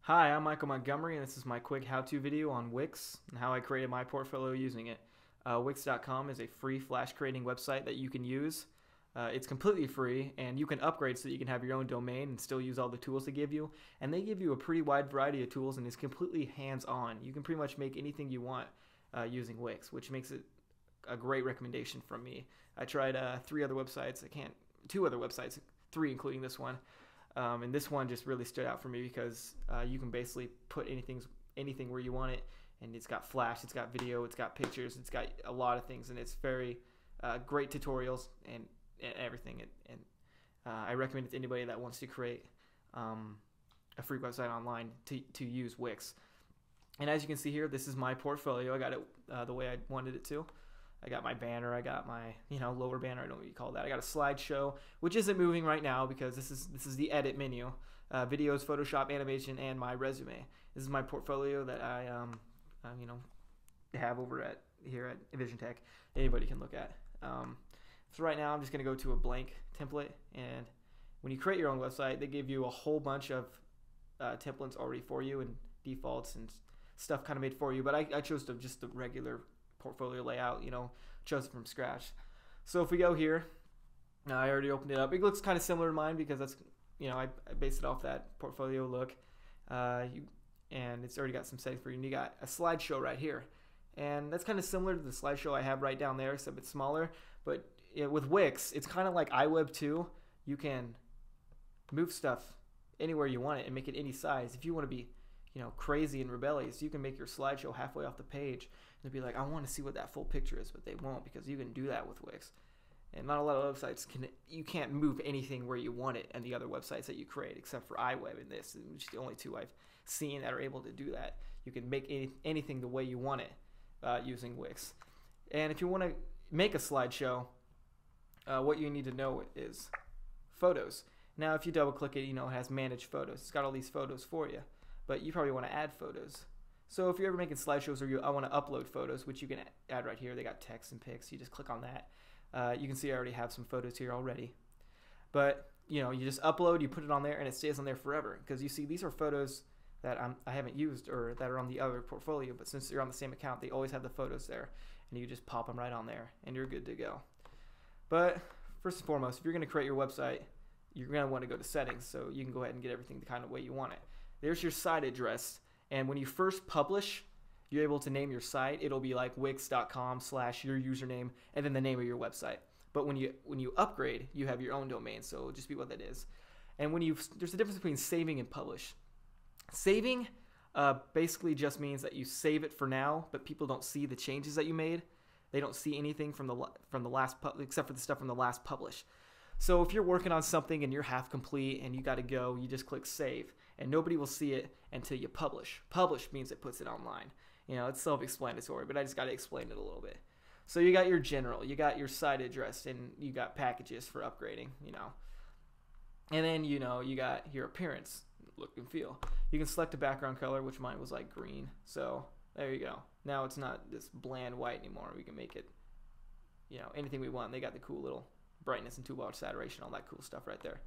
Hi, I'm Michael Montgomery, and this is my quick how-to video on Wix and how I created my portfolio using it. Wix.com is a free flash creating website that you can use. It's completely free, and you can upgrade so that you can have your own domain and still use all the tools they give you. And they give you a pretty wide variety of tools, and it's completely hands-on. You can pretty much make anything you want using Wix, which makes it a great recommendation from me. I tried two other websites, three including this one. And this one just really stood out for me because you can basically put anything where you want it, and it's got flash, it's got video, it's got pictures, it's got a lot of things, and it's very great tutorials and everything. And I recommend it to anybody that wants to create a free website online to use Wix. And as you can see here, this is my portfolio. I got it the way I wanted it to. I got my banner, I got my lower banner, I don't know what you call that. I got a slideshow, which isn't moving right now because this is the edit menu. Videos, Photoshop, animation, and my resume. This is my portfolio that I have over here at EnvisionTech. Anybody can look at. So right now I'm just gonna go to a blank template, and when you create your own website, they give you a whole bunch of templates already for you and defaults and stuff kind of made for you. But I chose just the regular portfolio layout, chose it from scratch. So if we go here, I already opened it up. It looks kind of similar to mine because that's, I based it off that portfolio look. And it's already got some settings for you. And you got a slideshow right here. And that's kind of similar to the slideshow I have right down there, except it's smaller. But with Wix, it's kind of like iWeb 2. You can move stuff anywhere you want it and make it any size. If you want to be crazy and rebellious, you can make your slideshow halfway off the page and be like, I want to see what that full picture is, but they won't, because you can do that with Wix. And not a lot of websites you can't move anything where you want it, and the other websites that you create, except for iWeb and this, which is the only two I've seen that are able to do that. You can make anything the way you want it using Wix. And if you want to make a slideshow, what you need to know is photos. Now, if you double click it, it has manage photos. It's got all these photos for you. But you probably want to add photos. So if you're ever making slideshows or I want to upload photos, which you can add right here. They got text and pics. You just click on that. You can see I already have some photos here already. But you just upload, you put it on there, and it stays on there forever. Because you see, these are photos that I haven't used or that are on the other portfolio. But since you're on the same account, they always have the photos there, and you just pop them right on there, and you're good to go. But first and foremost, if you're going to create your website, you're going to want to go to settings, so you can go ahead and get everything the kind of way you want it. There's your site address, and when you first publish, you're able to name your site. It'll be like wix.com/your username and then the name of your website. But when you upgrade, you have your own domain, so it'll just be what that is. And there's a difference between saving and publish. Saving basically just means that you save it for now, but people don't see the changes that you made. They don't see anything from the last except for the stuff from the last publish. So if you're working on something and you're half complete and you got to go, you just click save, and nobody will see it until you publish. Publish means it puts it online. It's self-explanatory, but I just got to explain it a little bit. So you got your general, you got your site address, and you got packages for upgrading, And then, you got your appearance, look and feel. You can select a background color, which mine was like green. So there you go. Now it's not this bland white anymore. We can make it, anything we want. They got the cool little brightness and toolbar saturation, all that cool stuff right there.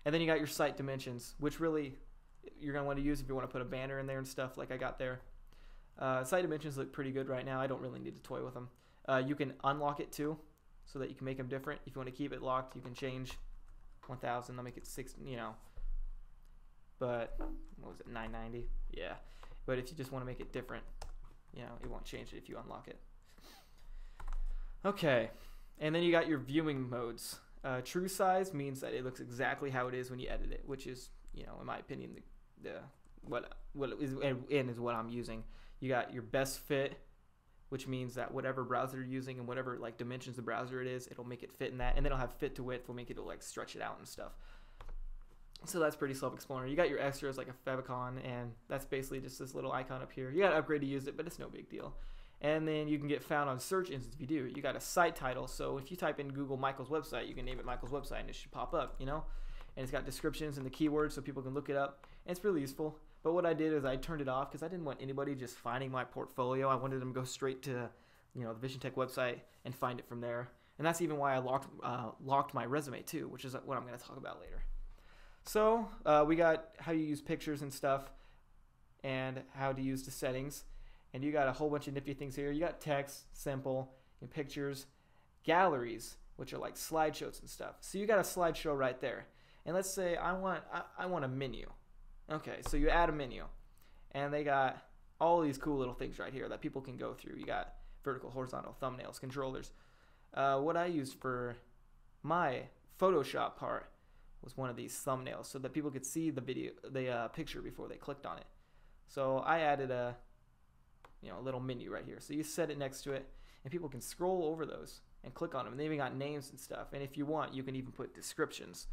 And then you got your site dimensions, which really you're going to want to use if you want to put a banner in there and stuff like I got there. Site dimensions look pretty good right now. I don't really need to toy with them. You can unlock it too, so that you can make them different. If you want to keep it locked, you can change 1000. I'll make it 6, but what was it, 990? Yeah. But if you just want to make it different, it won't change it if you unlock it. Okay. And then you got your viewing modes. True size means that it looks exactly how it is when you edit it, which is, in my opinion, what is what I'm using. You got your best fit, which means that whatever browser you're using and whatever dimensions the browser it is, it'll make it fit in that. And then it'll have fit to width, will make it stretch it out and stuff. So that's pretty self-explanatory. You got your extras like a favicon, and that's basically just this little icon up here. You got to upgrade to use it, but it's no big deal. And then you can get found on search engines if you do. You got a site title, so if you type in Google Michael's website, you can name it Michael's website, and it should pop up, And it's got descriptions and the keywords so people can look it up, and it's really useful. But what I did is I turned it off because I didn't want anybody just finding my portfolio. I wanted them to go straight to, the EnvisionTech website and find it from there. And that's even why I locked my resume too, which is what I'm going to talk about later. So we got how you use pictures and stuff. and how to use the settings. And you got a whole bunch of nifty things here. You got text, simple, and pictures, galleries, which are like slideshows and stuff. So you got a slideshow right there. And let's say I want a menu. Okay, so you add a menu, and they got all these cool little things right here that people can go through. You got vertical, horizontal, thumbnails, controllers. What I used for my Photoshop part was one of these thumbnails so that people could see the picture before they clicked on it. So I added a little menu right here. So you set it next to it, and people can scroll over those and click on them. And they even got names and stuff. And if you want, you can even put descriptions.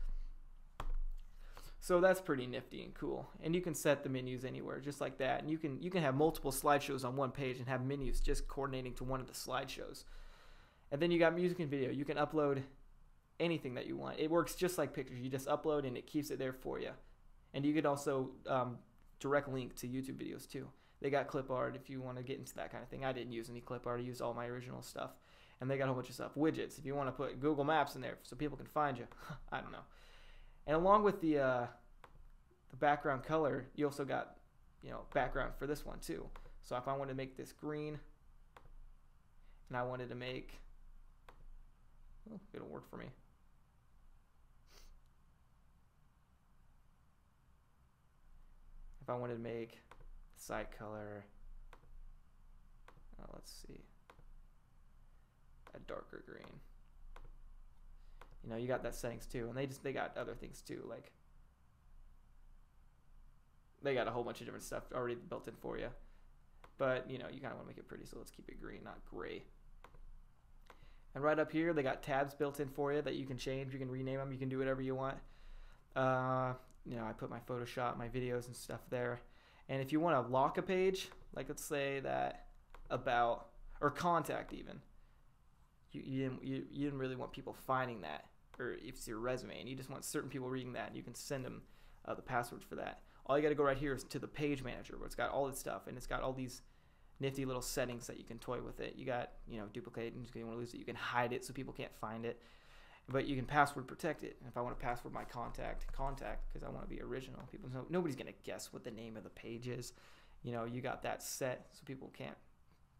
So that's pretty nifty and cool. And you can set the menus anywhere, just like that. And you can have multiple slideshows on one page and have menus just coordinating to one of the slideshows. And then you got music and video. You can upload anything that you want. It works just like pictures. You just upload and it keeps it there for you. And you could also direct link to YouTube videos too. They got clip art if you want to get into that kind of thing. I didn't use any clip art. I used all my original stuff. And they got a whole bunch of stuff. Widgets if you want to put Google Maps in there so people can find you. I don't know. And along with the background color, you also got background for this one too. So if I wanted to make this green, and I wanted to make, it'll work for me. If I wanted to make site color, let's see, a darker green. You got that settings too, and they got other things too, like they got a whole bunch of different stuff already built in for you. But you kind of want to make it pretty, so let's keep it green, not gray. And right up here, they got tabs built in for you that you can change. You can rename them. You can do whatever you want. I put my Photoshop, my videos and stuff there. And if you want to lock a page, like let's say that about, or contact even, you didn't really want people finding that, or if it's your resume, and you just want certain people reading that, and you can send them the password for that. All you got to go right here is to the page manager, where it's got all this stuff, and it's got all these nifty little settings that you can toy with it. You got, duplicate, and you want to lose it, you can hide it so people can't find it, but you can password protect it. And if I want to password my contact, because I want to be original. People know nobody's gonna guess what the name of the page is. You got that set so people can't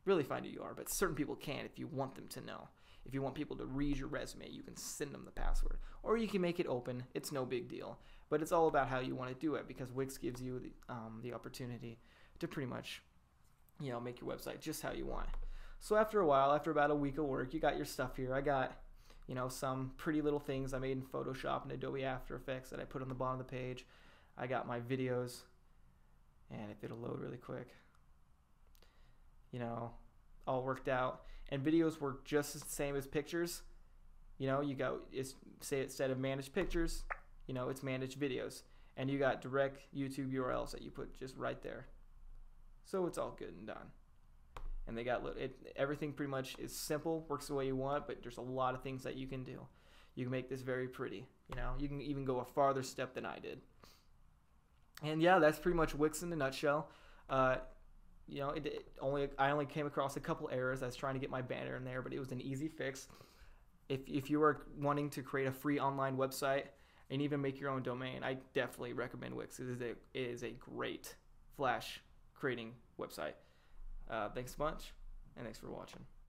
really find who you are, but certain people can if you want them to know. If you want people to read your resume, you can send them the password, or you can make it open. It's no big deal, but it's all about how you want to do it, because Wix gives you the opportunity to pretty much, make your website just how you want. So after a while, after about a week of work, you got your stuff here. I got, some pretty little things I made in Photoshop and Adobe After Effects that I put on the bottom of the page. I got my videos, and if it'll load really quick, all worked out. And videos work just the same as pictures. Say instead of managed pictures, it's managed videos. And you got direct YouTube URLs that you put just right there. So it's all good and done. And they got everything pretty much is simple, works the way you want, but there's a lot of things that you can do. You can make this very pretty. You can even go a farther step than I did. And yeah, that's pretty much Wix in a nutshell. I only came across a couple errors. I was trying to get my banner in there, but it was an easy fix. If you are wanting to create a free online website and even make your own domain, I definitely recommend Wix. It is a great Flash creating website. Thanks a bunch, and thanks for watching.